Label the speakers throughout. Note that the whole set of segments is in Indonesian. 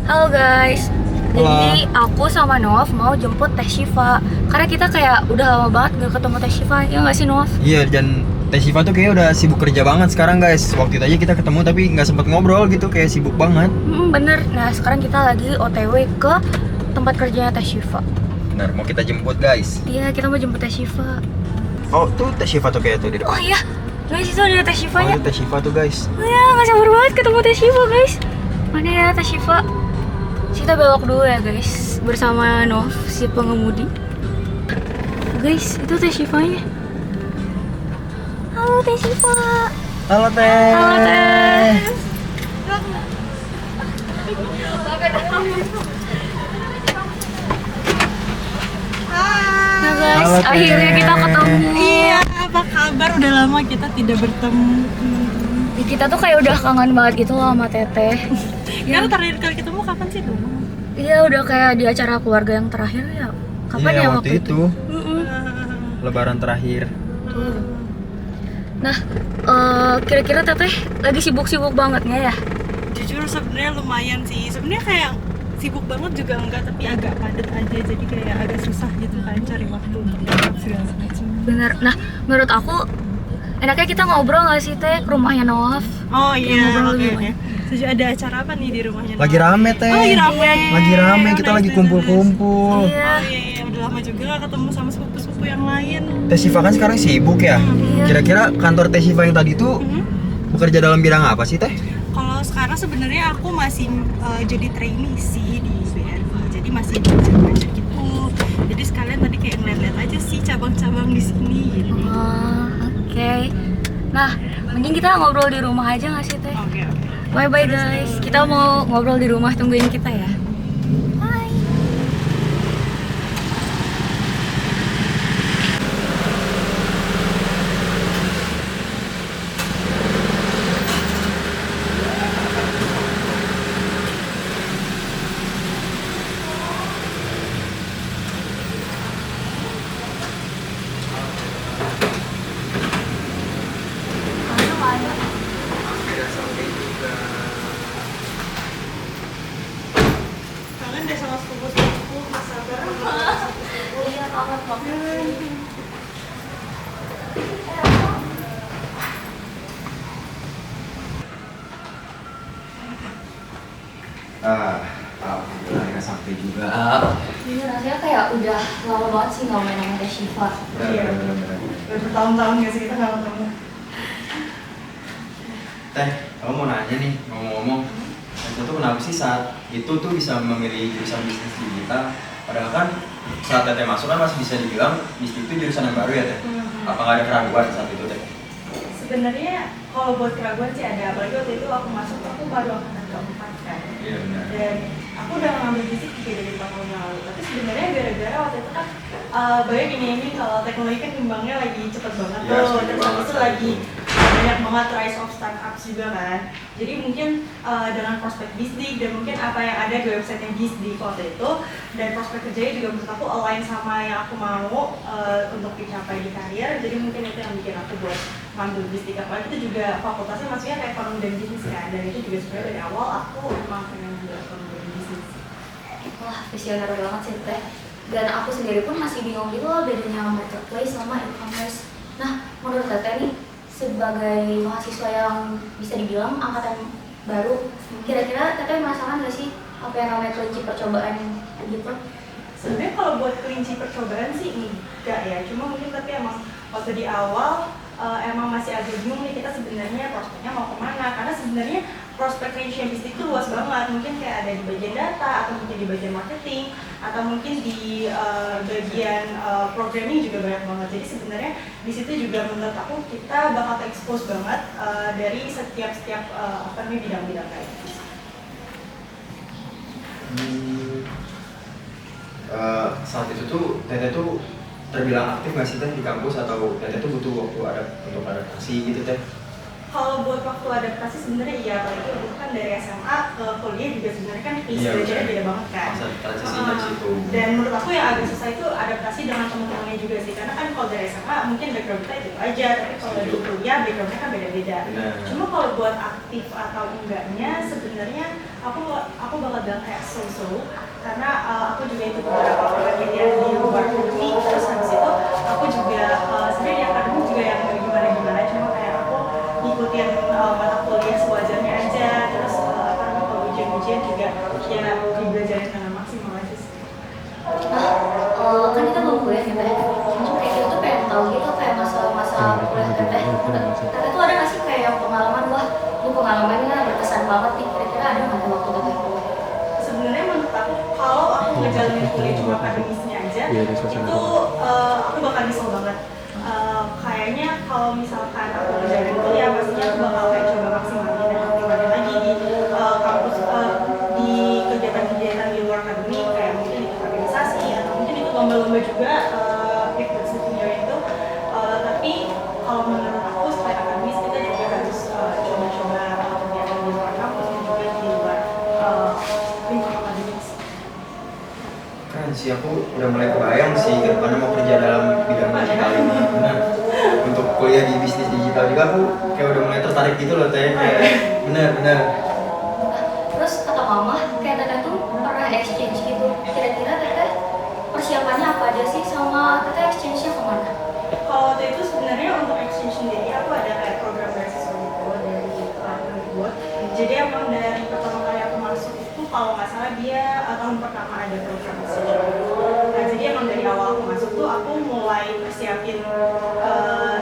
Speaker 1: Halo guys,
Speaker 2: Halo.
Speaker 1: jadi aku sama Nov mau jemput Teh Shiva. Karena kita kayak udah lama banget gak ketemu Teh Shiva, ya nggak sih Nov?
Speaker 2: Iya, dan Teh Shiva tuh kayaknya udah sibuk kerja banget sekarang guys. Waktu itu aja kita ketemu tapi nggak sempet ngobrol gitu, kayak sibuk banget.
Speaker 1: Bener. Nah sekarang kita lagi OTW ke tempat kerjanya Teh Shiva.
Speaker 2: Benar, mau kita jemput guys.
Speaker 1: Iya, kita mau jemput Teh Shiva.
Speaker 2: Oh, tuh Teh Shiva tuh kayak tuh di
Speaker 1: Oh
Speaker 2: depan.
Speaker 1: iya, guys itu ada Teh
Speaker 2: Oh,
Speaker 1: Shivanya.
Speaker 2: itu Teh Shiva tuh guys.
Speaker 1: Oh ya, nggak sabar banget ketemu Teh Shiva guys. Mana ya Teh Shiva? Kita belok dulu ya guys, bersama Nov, si pengemudi. Guys, itu Teh Shivanya. Halo Teh Shiva.
Speaker 2: Halo Teh.
Speaker 1: Halo Teh. Nah guys,
Speaker 2: Halo, Teh.
Speaker 1: akhirnya kita ketemu.
Speaker 3: Iya, apa kabar? Udah lama kita tidak bertemu.
Speaker 1: Kita tuh kayak udah kangen banget gitu loh sama Teteh.
Speaker 3: Karena terakhir kali ketemu kapan sih dulu?
Speaker 1: Iya, udah kayak di acara keluarga yang terakhir ya. Kapan
Speaker 2: Iya,
Speaker 1: ya
Speaker 2: waktu itu.
Speaker 1: Mm-mm.
Speaker 2: Lebaran terakhir.
Speaker 1: Tuh. Nah, kira-kira Teteh lagi sibuk-sibuk banget nggak ya?
Speaker 3: Jujur sebenarnya lumayan sih. Sebenarnya kayak sibuk banget juga enggak, tapi agak padat aja. Jadi kayak agak susah gitu kan cari waktu untuk datang segala macam.
Speaker 1: Bener. Nah, menurut aku enaknya kita ngobrol nggak sih Teh ke rumahnya Nov?
Speaker 3: Oh iya,
Speaker 1: ngobrol
Speaker 3: oke
Speaker 1: lebih
Speaker 3: oke. Setuju, ada acara apa nih di rumahnya?
Speaker 2: Lagi rame Teh.
Speaker 3: Oh, lagi rame.
Speaker 2: Lagi rame, kita
Speaker 3: Nice,
Speaker 2: lagi
Speaker 3: nice,
Speaker 2: kumpul-kumpul.
Speaker 3: nice.
Speaker 1: Iya.
Speaker 3: Oh iya, udah lama juga gak ketemu sama sepupu-sepupu yang lain.
Speaker 2: Teh Shiva kan sekarang sibuk ya.
Speaker 1: Iya.
Speaker 2: Kira-kira kantor Teh Shiva yang tadi tuh bekerja dalam bidang apa sih Teh?
Speaker 3: Kalau sekarang sebenarnya aku masih jadi trainee sih di BRI, jadi masih belajar gitu. Jadi sekalian tadi kayak ngeliat-liat aja sih cabang-cabang di sini gitu.
Speaker 1: Oh, oke. Nah, mending kita ngobrol di rumah aja nggak sih Teh?
Speaker 3: Oke oke.
Speaker 1: Bye bye guys. Kita mau ngobrol di rumah, tungguin kita ya. Bye.
Speaker 3: Kangen deh sama sepupu-sepupu, masa bareng.
Speaker 1: Iya, kangen banget.
Speaker 2: Alhamdulillah akhirnya sampai juga.
Speaker 1: Iya, rasanya kayak udah lama banget sih nggak main sama Teh Shiva.
Speaker 3: Iya. Udah bertahun-tahun gak sih kita gak ketemu?
Speaker 2: Teh, kamu mau nanya nih, ngomong-ngomong, itu tuh kenapa sih saat itu tuh bisa memilih jurusan bisnis digital? Padahal kan saat Teteh masuk kan masih bisa dibilang bisnis itu jurusan yang baru ya Teh? Apa nggak ada keraguan saat itu Teh?
Speaker 3: Sebenarnya kalau buat keraguan sih ada, apalagi waktu itu aku masuk aku baru angkatan keempat kan.
Speaker 2: Iya benar.
Speaker 3: Dan aku udah ngambil fisik juga dari 4 tahun yang lalu, tapi sebenarnya gara-gara waktu itu kan banyak ini kalau teknologi kan kembangnya lagi cepet banget
Speaker 2: Iya,
Speaker 3: tuh,
Speaker 2: setuju
Speaker 3: terus
Speaker 2: banget
Speaker 3: habis itu
Speaker 2: sama
Speaker 3: lagi
Speaker 2: itu.
Speaker 3: banyak banget rise of startups juga kan. Jadi mungkin dengan prospek bisnis dan mungkin apa yang ada di website bisnis waktu itu dan prospek kerjanya juga menurut aku align sama yang aku mau untuk dicapai di karir. Jadi mungkin itu yang bikin aku buat ngambil bisnis. Apalagi itu juga fakultasnya maksudnya kayak ekonomi dan bisnis kan, dan itu juga sebenarnya dari awal aku emang pengen ambil ekonomi dan bisnis.
Speaker 1: Wah, visioner banget sih Teh. Dan aku sendiri pun masih bingung gitu loh bedanya marketplace sama e-commerce. Nah, menurut Teteh nih, sebagai mahasiswa yang bisa dibilang angkatan baru, kira-kira Teteh merasakan nggak sih apa yang namanya kelinci percobaan gitu?
Speaker 3: Sebenarnya kalau buat kelinci percobaan sih enggak ya, cuma mungkin tapi emang waktu di awal emang masih agak bingung nih kita sebenarnya prospeknya mau kemana, karena sebenarnya prospek range bisnis itu luas banget, mungkin kayak ada di bagian data atau mungkin di bagian marketing atau mungkin di bagian programming juga banyak banget. Jadi sebenarnya di situ juga menurut aku kita bakal expose banget dari setiap apa nih bidang-bidang kayak gitu.
Speaker 2: Saat itu tuh Teteh tuh terbilang aktif nggak sih Teh di kampus atau Teteh tuh butuh waktu untuk adaptasi gitu Teh?
Speaker 3: Kalau buat waktu adaptasi sebenarnya iya, apalagi itu kan dari SMA ke kuliah juga sebenarnya kan pace
Speaker 2: Iya,
Speaker 3: belajarnya
Speaker 2: benar.
Speaker 3: beda banget kan.
Speaker 2: Masa transisi dari situ.
Speaker 3: Dan menurut aku yang agak susah itu adaptasi dengan teman-temannya juga sih, karena kan kalau dari SMA mungkin background kita itu aja, tapi kalau dari kuliah backgroundnya kan beda-beda.
Speaker 2: Benar.
Speaker 3: Cuma kalau buat aktif atau enggaknya sebenarnya aku bakal bilang kayak so-so, karena aku juga itu beberapa penelitian di luar negeri, terus habis itu aku juga sebenarnya di akademik juga yang gimana-gimana, cuma kayak aku ngikutin mata kuliah sewajarnya aja, terus apa namanya kalau ujian-ujian juga ya dibelajarin dengan maksimal aja sih.
Speaker 1: Kan kita belum kuliah gitu ya. Kayak gitu tuh pengen tahu gitu kayak masa-masa kuliah teteh. Teteh tuh ada nggak sih kayak yang pengalaman, wah ini pengalamannya berkesan banget nih, kira-kira ada nggak waktu teteh kuliah?
Speaker 3: Sebenarnya menurut aku kalau aku ngejalanin kuliah cuma akademisnya aja, itu aku bakal nyesel banget. Kayaknya kalau misalkan aku ngejalanin kuliah, pastinya aku bakal kayak coba maksimalin dan optimalin lagi di kampus, di kegiatan-kegiatan di luar akademik, kayak mungkin ikut organisasi atau mungkin ikut lomba-lomba juga, ikut senior itu. Tapi kalau menurut aku selain akademis kita juga harus coba-coba kegiatan di luar kampus dan juga di luar lingkungan akademik.
Speaker 2: Keren sih, aku udah mulai kebayang sih ke depannya mau kerja dalam bidang digital ini. Benar. Untuk kuliah di bisnis digital juga aku kayak udah mulai tertarik gitu loh teh. Kayak benar.
Speaker 1: Terus kata mama, kayak teteh tuh pernah exchange gitu. Kira-kira teteh persiapannya apa aja sih, sama teteh exchange-nya kemana?
Speaker 3: Kalau waktu itu sebenarnya untuk exchange sendiri aku ada kayak program beasiswa gitu dari Kemendikbud. Jadi emang dari pertama kali aku masuk itu kalau nggak salah dia tahun pertama ada program beasiswa. Nah jadi emang dari awal aku masuk tuh aku mulai persiapin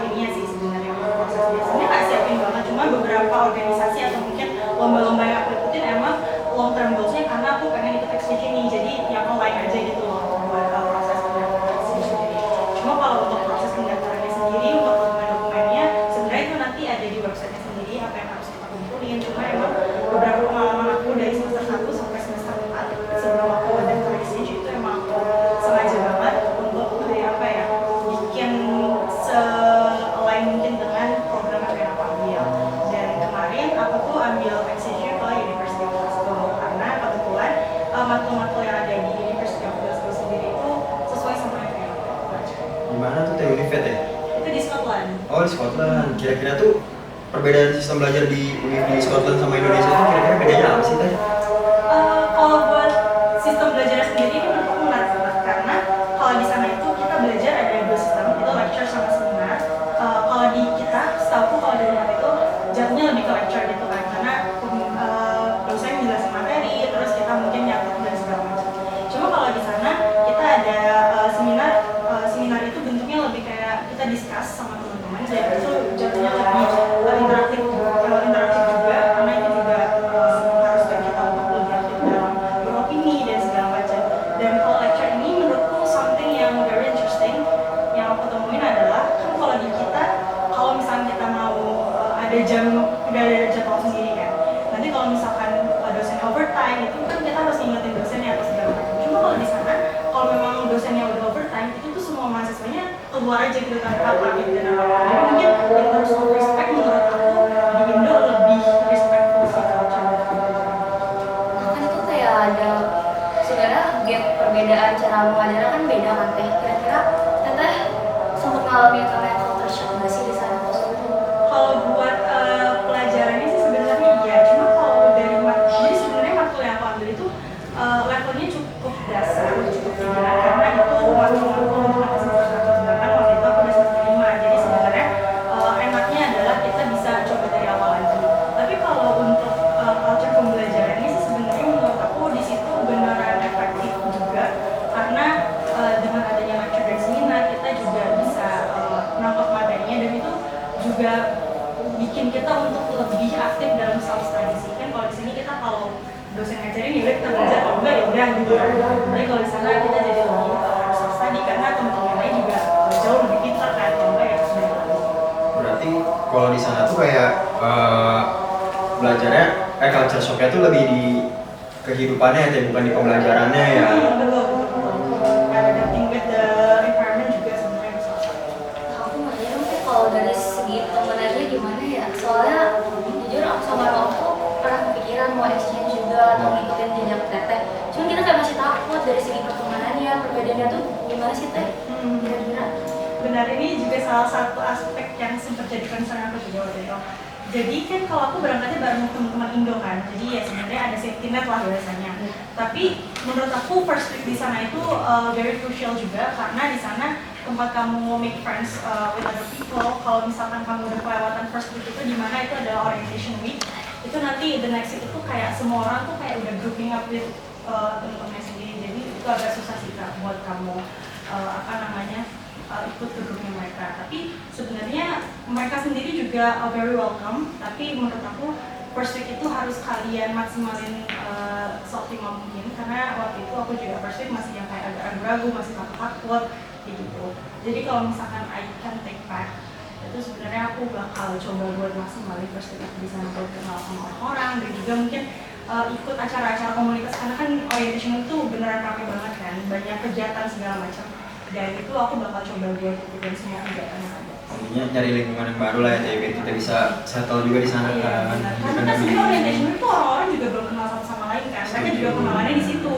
Speaker 3: ininya sih sebenarnya untuk prosesnya. Sebenarnya nggak siapin banget, cuma beberapa organisasi atau mungkin lomba-lomba yang aku ikutin emang long term goals-nya karena aku pengen ikut exchange ini. Jadi yang online aja gitu loh buat proses pendaftaran exchange sendiri. Cuma kalau untuk proses pendaftarannya sendiri, untuk dokumen-dokumennya sebenarnya itu nanti ada di website-nya sendiri apa yang harus kita kumpulin. Cuma emang beberapa pengalaman aku dari semester 1 sampai semester 4 sebelum aku daftar exchange itu emang aku sengaja banget untuk kayak apa ya, bikin se-align mungkin dengan program yang pengen aku ambil. Dan kemarin aku tuh ambil exchange-nya ke University of Glasgow karena kebetulan matkul-matkul yang ada di University of Glasgow sendiri itu sesuai sama yang pengen aku baca.
Speaker 2: Gimana tuh teh Univet ya?
Speaker 3: Itu di Scotland.
Speaker 2: Oh di Scotland. Kira-kira tuh perbedaan sistem belajar di Scotland sama Indonesia tuh kira-kira bedanya apa sih teh?
Speaker 3: Kalau buat sistem belajar sendiri itu menurut aku menarik banget karena kalau di sana itu kita belajar ada dua sistem, itu lecture sama seminar. Kalau di kita, setahu kalau di luar itu jatuhnya lebih ke lecture gitu kan, karena dosen jelasin materi, terus kita mungkin nyatet dan segala macam. Cuma kalau di sana kita ada seminar, seminar itu bentuknya lebih kayak kita discuss sama teman-teman, dan itu jatuhnya lebih interaktif juga, karena itu juga mengharuskan kita untuk lebih aktif dalam beropini dan segala macam. Dan kalau lecture ini menurutku something yang very interesting yang aku temuin adalah kan kalau di kita, kalau misalnya kita mau ada jam, udah ada jadwal sendiri kan, nanti kalau misalkan dosen overtime itu kan kita harus ingetin dosennya atau segala macam. Cuma kalau di sana, kalau memang dosennya udah overtime, itu tuh semua mahasiswanya keluar aja gitu tanpa pamit dan apa-apa. Jadi mungkin in terms of respect menurut aku di Indo lebih respectful sih kalau cara belajar.
Speaker 1: Kan itu kayak ada sebenarnya gap perbedaan cara mengajar kan beda kan teh. Kira-kira teteh sempat ngalamin kayak culture shock nggak sih di sana?
Speaker 3: Kalau buat pelajarannya sih sebenarnya iya, cuma kalau dari jadi sebenarnya matkul yang aku ambil itu levelnya cukup dasar, cukup tinggi karena itu matkul untuk anak semester 1, sedangkan waktu itu aku udah semester 5, jadi sebenarnya enaknya adalah kita bisa coba dari awal lagi. Tapi kalau untuk culture pembelajarannya sih sebenarnya menurut aku di situ beneran efektif juga, karena dengan adanya lecture dan seminar kita juga bisa nangkep materinya, dan itu juga bikin kita untuk lebih aktif dalam self study sih. Kan kalau di sini kita kalau dosen ngajarin ya udah kita belajar, kalau enggak ya udah gitu. Tapi kalau di sana kita jadi lebih harus self study karena teman-teman lain juga jauh lebih pintar kan, kalau enggak ya sudah.
Speaker 2: Berarti kalau di sana tuh kayak belajarnya culture shocknya tuh lebih di kehidupannya ya, bukan di pembelajarannya ya.
Speaker 3: Betul. Adapting with the environment juga sebenarnya bisa.
Speaker 1: Aku mau tanya dong, kalau dari segi temen aja gimana ya? Soalnya gimana sih Teh? Kira-kira?
Speaker 3: Benar, ini juga salah satu aspek yang sempat jadi concern aku juga waktu itu. Jadi kan kalau aku berangkatnya bareng teman-teman Indo kan, jadi ya sebenarnya ada safety net lah biasanya. Tapi menurut aku first week di sana itu very crucial juga, karena di sana tempat kamu make friends with other people. Kalau misalkan kamu udah kelewatan first week itu, di mana itu adalah orientation week, itu nanti the next week itu kayak semua orang tuh kayak udah grouping up with teman-temannya sendiri. Jadi itu agak susah sih Kak buat kamu ikut ke grupnya mereka. Tapi sebenarnya mereka sendiri juga very welcome. Tapi menurut aku first week itu harus kalian maksimalin seoptimal mungkin, karena waktu itu aku juga first week masih yang kayak agak ragu-ragu, masih takut-takut gitu. Jadi kalau misalkan I can take back, itu sebenarnya aku bakal coba buat maksimalin first week di sana buat kenal sama orang-orang, dan juga mungkin ikut acara-acara komunitas, karena kan orientation itu beneran rame banget kan, banyak kegiatan segala macam. Dan itu aku bakal coba buat ikutin semua kegiatan yang ada.
Speaker 2: Intinya nyari lingkungan yang baru lah ya, biar kita bisa settle juga di sana kan.
Speaker 3: Karena kan sebenarnya orientation itu orang-orang juga belum kenal satu sama lain kan. Mereka juga kenalannya di situ.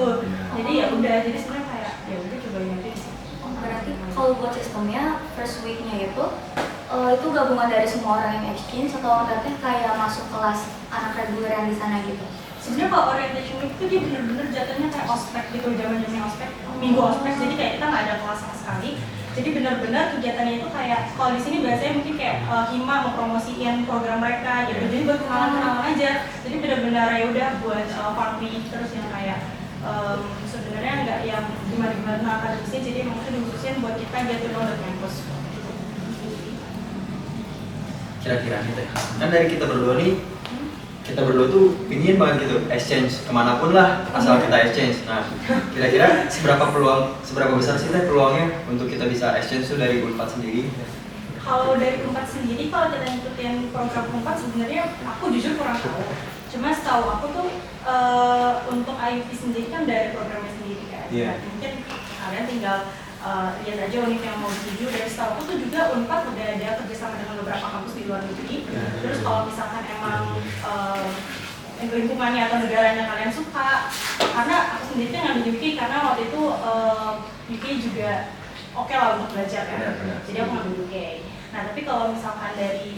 Speaker 3: Jadi ya udah, jadi sebenarnya kayak ya udah cobain aja di situ.
Speaker 1: Berarti kalau buat sistemnya first week-nya itu gabungan dari semua orang yang exchange atau Teteh kayak masuk kelas anak reguler yang di sana gitu?
Speaker 3: Sebenarnya kalau orientation week itu dia bener-bener jatuhnya kayak ospek gitu, zaman-zamannya ospek, minggu ospek. Jadi kayak kita nggak ada kelas sama sekali. Jadi benar-benar kegiatannya itu kayak, kalau di sini biasanya mungkin kayak Hima mempromosiin program mereka gitu. Jadi buat kenalan-kenalan aja. Jadi benar-benar ya udah buat fun week, terus yang kayak sebenarnya nggak yang gimana-gimana akademisnya. Jadi mungkin dikhususin buat kita get to know the campus.
Speaker 2: Kira-kira nih Teh, kan dari kita berdua tuh pingin banget gitu exchange kemanapun lah asal kita exchange. Nah, kira-kira seberapa besar sih Teh peluangnya untuk kita bisa exchange tuh dari Unpad sendiri?
Speaker 3: Kalau dari Unpad sendiri, kalau kita ngikutin program Unpad sebenarnya aku jujur kurang tahu. Cuma setahu aku tuh untuk IUP sendiri kan dari programnya sendiri kan.
Speaker 2: Yeah.
Speaker 3: Mungkin kalian tinggal lihat aja univ yang mau dituju. Dan setahu aku tuh juga Unpad udah ada kerjasama dengan beberapa kampus di luar negeri. Terus kalau misalkan emang lingkungannya atau negaranya kalian suka, karena aku sendiri tuh ngambil UK karena waktu itu UK juga oke lah untuk belajar kan. Jadi aku ngambil UK. Nah tapi kalau misalkan dari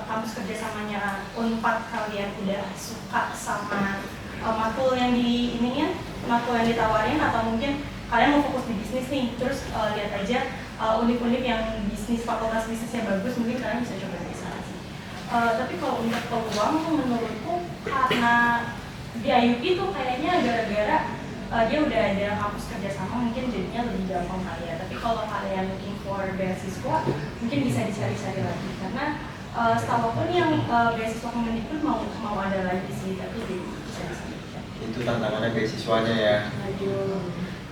Speaker 3: kampus kerjasamanya Unpad kalian udah suka sama matkul yang matkul yang ditawarin, atau mungkin kalian mau fokus di bisnis nih, terus lihat aja univ-univ yang bisnis, fakultas bisnisnya bagus, mungkin kalian bisa coba di sana sih. Tapi kalau untuk peluang menurutku, karena di IUP tuh kayaknya gara-gara dia udah ada kampus kerjasama, mungkin jadinya lebih gampang kali ya. Tapi kalau kalian looking for beasiswa, mungkin bisa dicari-cari lagi, karena setahu aku nih yang beasiswa Kemendikbud mau ada lagi sih, tapi bisa disini.
Speaker 2: Itu tantangannya beasiswanya ya.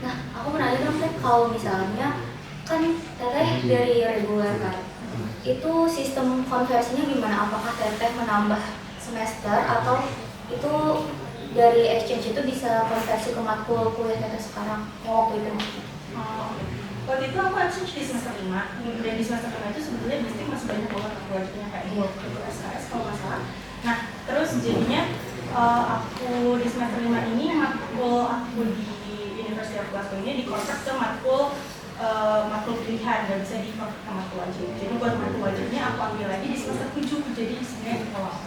Speaker 1: Nah, aku menanya dong Teh, kalau misalnya kan Teteh dari reguler kan, itu sistem konversinya gimana? Apakah Teteh menambah semester atau itu dari exchange itu bisa konversi ke matkul kuliah Teteh sekarang yang waktu itu?
Speaker 3: Waktu itu aku exchange di semester 5, dan di semester 5 itu sebetulnya bisnis masih banyak banget wajibnya kayak SKS kalau nggak salah. Nah, terus jadinya aku di semester 5 ini matkul aku di University of Glasgow ini dikonvert ke matkul pilihan, nggak bisa dikonvert ke matkul wajib. Jadi buat matkul wajibnya aku ambil lagi di semester 7, jadi sebenarnya ditolak.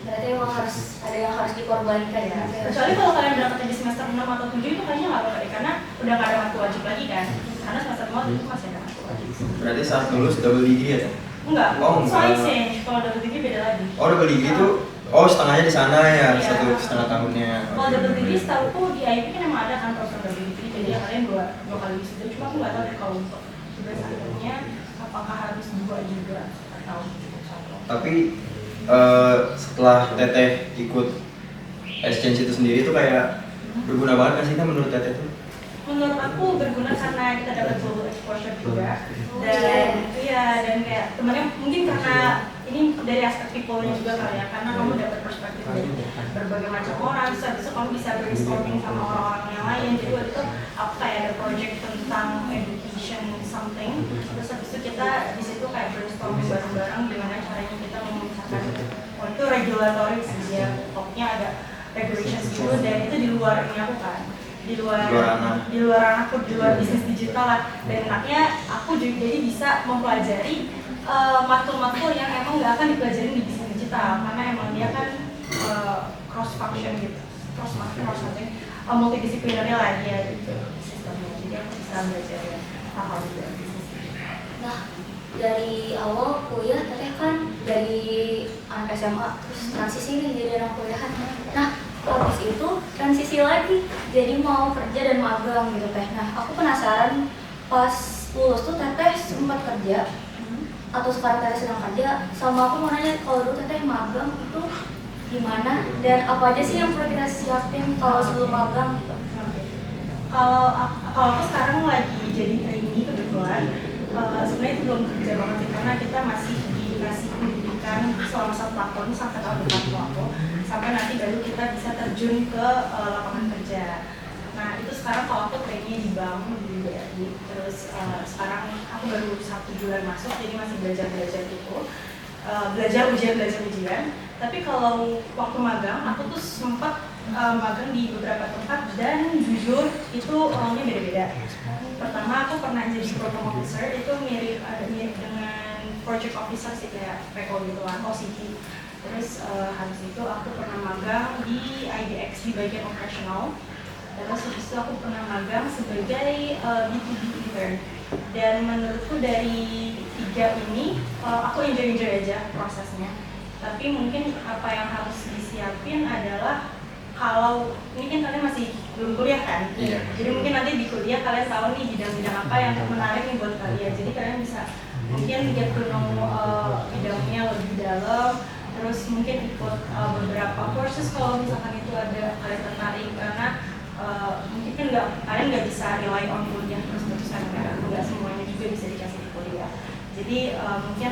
Speaker 1: Berarti emang ada yang harus dikorbankan ya?
Speaker 3: Kecuali kalau kalian berangkat di semester 6 atau 7 itu kayaknya nggak apa-apa deh, karena udah nggak ada matkul wajib lagi kan. Karena semester 5 itu masih ada matkul wajib.
Speaker 2: Berarti saat lulus double degree ya Teh?
Speaker 3: Enggak,
Speaker 2: Oh, enggak.
Speaker 3: soal exchange, kalau double degree beda lagi.
Speaker 2: Oh, double degree itu setengahnya di sana ya,
Speaker 3: Iya.
Speaker 2: 1,5 tahunnya.
Speaker 3: Kalau double degree setahu tuh di IUP kan emang ada kan program double degree, jadi ya kalian dua kali wisuda. Cuma aku nggak tahu deh kalau untuk tugas akhirnya apakah harus 2 juga atau 1.
Speaker 2: Tapi setelah Teteh ikut exchange itu sendiri tuh kayak berguna banget nggak sih Teh menurut Teteh tuh?
Speaker 3: Menurut aku berguna karena kita dapat global exposure juga,
Speaker 1: Oh,
Speaker 3: dan dan kayak temennya mungkin karena ini dari aspek people-nya juga kali ya, karena kamu dapat perspektif dari berbagai macam orang, terus habis itu kamu bisa brainstorming sama orang-orang yang lain. Jadi waktu itu aku kayak ada project tentang education something, terus habis itu kita di situ kayak brainstorming bareng-bareng gimana caranya kita memisahkan itu regulatory sih ya, topnya ada regulations gitu, dan itu di luar ini aku kan. di luar
Speaker 2: ranah.
Speaker 3: aku di luar bisnis digital lah. Dan enaknya aku juga jadi bisa mempelajari matkul-matkul yang emang nggak akan dipelajarin di bisnis digital, karena emang dia kan cross function gitu, cross function, multidisipliner lah dia gitu sistemnya. Jadi aku bisa belajar hal-hal juga bisnis.
Speaker 1: Nah, dari awal kuliah teteh kan dari anak SMA terus transisi nih jadi anak kuliahan. Nah, habis itu transisi lagi jadi mau kerja dan magang gitu teh. Nah, aku penasaran pas lulus tuh teteh sempat kerja atau sekarang teteh sedang kerja, sama aku mau nanya kalau dulu teteh magang itu gimana dan apa aja sih yang perlu kita siapin kalau sebelum magang gitu.
Speaker 3: Kalau aku sekarang lagi jadi trainee kebetulan, sebenarnya itu belum kerja banget sih, karena kita masih dikasih pendidikan selama 1 tahun sampai tahun depan aku, sampai nanti baru kita bisa terjun ke lapangan kerja. Nah itu sekarang kalau aku trainee di bank di BRI, terus sekarang aku baru 1 bulan masuk, jadi masih belajar gitu, belajar ujian. Tapi kalau waktu magang aku tuh sempat magang di beberapa tempat dan jujur itu orangnya beda-beda. Pertama aku pernah jadi program officer, itu mirip dengan project officer sih, kayak PO gitu lah, OCT. Terus habis itu aku pernah magang di IDX di bagian operasional. Terus habis itu aku pernah magang sebagai B2B intern. Dan menurutku dari 3 ini aku enjoy aja prosesnya. Tapi mungkin apa yang harus disiapin adalah, kalau ini kan kalian masih belum kuliah kan?
Speaker 2: Iya.
Speaker 3: Jadi mungkin nanti di kuliah kalian tahu nih bidang-bidang apa yang menarik nih buat kalian. Jadi kalian bisa mungkin get to know bidangnya lebih dalam. Terus mungkin ikut beberapa courses kalau misalkan itu ada kalian tertarik, karena mungkin kan kalian nggak bisa rely on kuliah terus-terusan, karena nggak semuanya juga bisa dikasih di kuliah. Jadi mungkin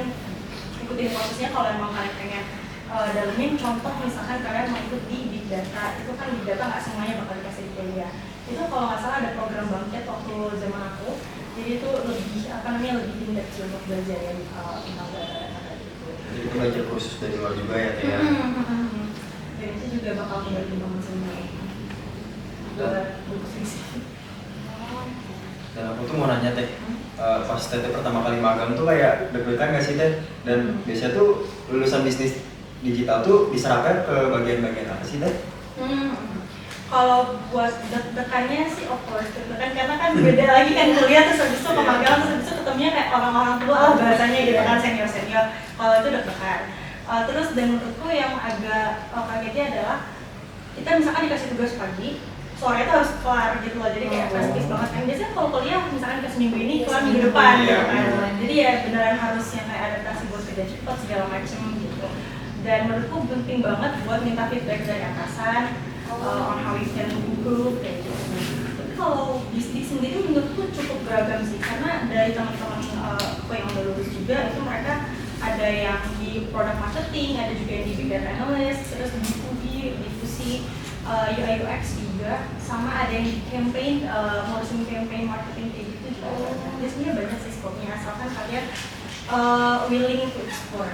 Speaker 3: ikutin prosesnya kalau emang kalian pengen dalemin. Contoh misalkan kalian mau ikut di Big Data, itu kan Big Data nggak semuanya bakal dikasih di kuliah. Itu kalau nggak salah ada program bangkit waktu zaman aku, jadi itu lebih lebih in-depth untuk belajar tentang data tadi itu.
Speaker 2: Jadi kita belajar kursus dari luar juga ya teh ya.
Speaker 3: Dan itu juga bakal membantu banget sebenarnya buat buku skripsi.
Speaker 2: Dan aku tuh mau nanya teh, pas teteh pertama kali magang tuh kayak deg-degan nggak sih teh? Dan biasanya tuh lulusan bisnis digital tuh diserahkan ke bagian-bagian apa sih teh?
Speaker 3: Kalau buat deg-degannya sih of course deg-degan, karena kan beda lagi kan kuliah terus habis itu ke magang, terus habis itu ketemunya kayak orang-orang tua lah bahasanya gitu kan, senior. Kalau itu deg-degan. Terus dan menurutku yang agak kagetnya adalah kita misalkan dikasih tugas pagi, sore itu harus kelar gitu loh, jadi kayak fast-paced banget kan. Biasanya kalau kuliah misalkan dikasih minggu ini, kelar minggu depan gitu kan. Jadi ya beneran harus yang kayak adaptasi buat kerja cepat segala macem gitu. Dan menurutku penting banget buat minta feedback dari atasan on how you can improve kayak gitu. Tapi kalau bisnis sendiri menurutku cukup beragam sih, karena dari teman-teman aku yang udah lulus juga itu mereka ada yang di product marketing, ada juga yang di big data analyst, terus di B2B, difusi UI UX juga, sama ada yang di campaign, marketing campaign marketing kayak gitu juga. Jadi sebenarnya banyak sih skopnya, asalkan kalian willing to explore.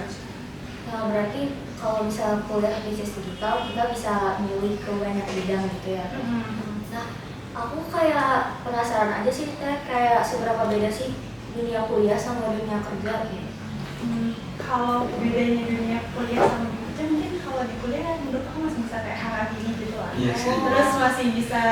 Speaker 1: Nah, berarti kalau misalnya kuliah bisnis digital kita bisa milih ke banyak bidang gitu ya. Nah, aku kayak penasaran aja sih teh, kayak seberapa beda sih dunia kuliah sama dunia kerja gitu.
Speaker 3: Kalau bedanya dunia kuliah sama dunia kerja, mungkin kalau di kuliah menurut aku masih bisa kayak hari ini gitu lah.
Speaker 2: Yes.
Speaker 3: Terus masih bisa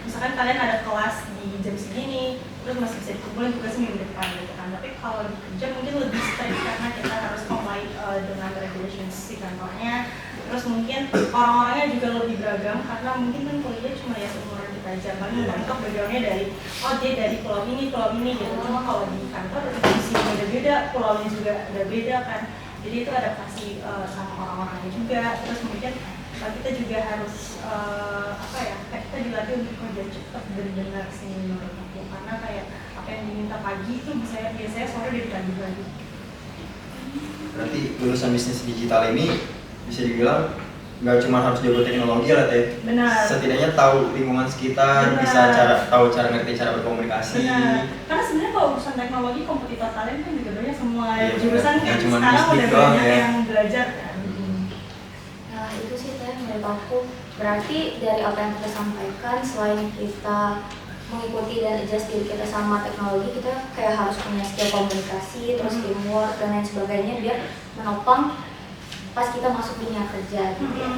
Speaker 3: misalkan kalian ada kelas di jam segini, terus masih bisa dikumpulin tugasnya minggu depan gitu kan. Tapi kalau di kerja mungkin lebih strict karena kita harus comply dengan regulations si kantornya. Terus mungkin orang-orangnya juga lebih beragam, karena mungkin kan kuliah cuma ya seumuran kita aja, paling mentok backgroundnya dari dia dari pulau ini gitu. Cuma kalau di kantor divisinya beda-beda, pulaunya juga ada beda kan. Jadi itu adaptasi sama orang-orangnya juga. Terus mungkin kita juga harus kayak kita dilatih untuk kerja cepat benar-benar sih menurut aku, karena kayak apa yang diminta pagi itu biasanya sore udah ditagih lagi.
Speaker 2: Berarti lulusan bisnis digital ini bisa dibilang nggak cuma harus jago teknologi lah teh.
Speaker 3: Benar.
Speaker 2: Setidaknya tahu lingkungan sekitar,
Speaker 3: Benar.
Speaker 2: bisa ngerti cara berkomunikasi.
Speaker 3: Benar. Karena sebenarnya kalau urusan teknologi, kompetitor kalian kan juga banyak semua jurusan kan
Speaker 2: cuma
Speaker 3: sekarang udah
Speaker 2: bisnis doang
Speaker 3: banyak
Speaker 2: ya.
Speaker 3: yang belajar kan.
Speaker 1: Nah, itu sih teh menurut aku berarti dari apa yang kita sampaikan, selain kita mengikuti dan adjust diri kita sama teknologi, kita kayak harus punya skill komunikasi, terus teamwork dan lain sebagainya biar menopang pas kita masuk dunia kerja gitu ya.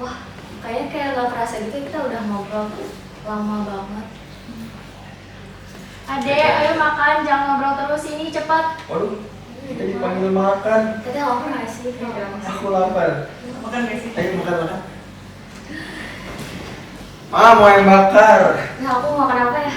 Speaker 1: Wah, kayaknya kayak gak kerasa gitu kita udah ngobrol lama banget.
Speaker 4: Adek, ayo makan, jangan ngobrol terus ini, cepat.
Speaker 2: Waduh, kita dipanggil makan.
Speaker 1: Kita lapar gak sih?
Speaker 2: Aku lapar.
Speaker 3: Makan gak sih?
Speaker 2: Ayo makan. Ma, mau yang bakar.
Speaker 1: Nah, aku mau makan apa ya?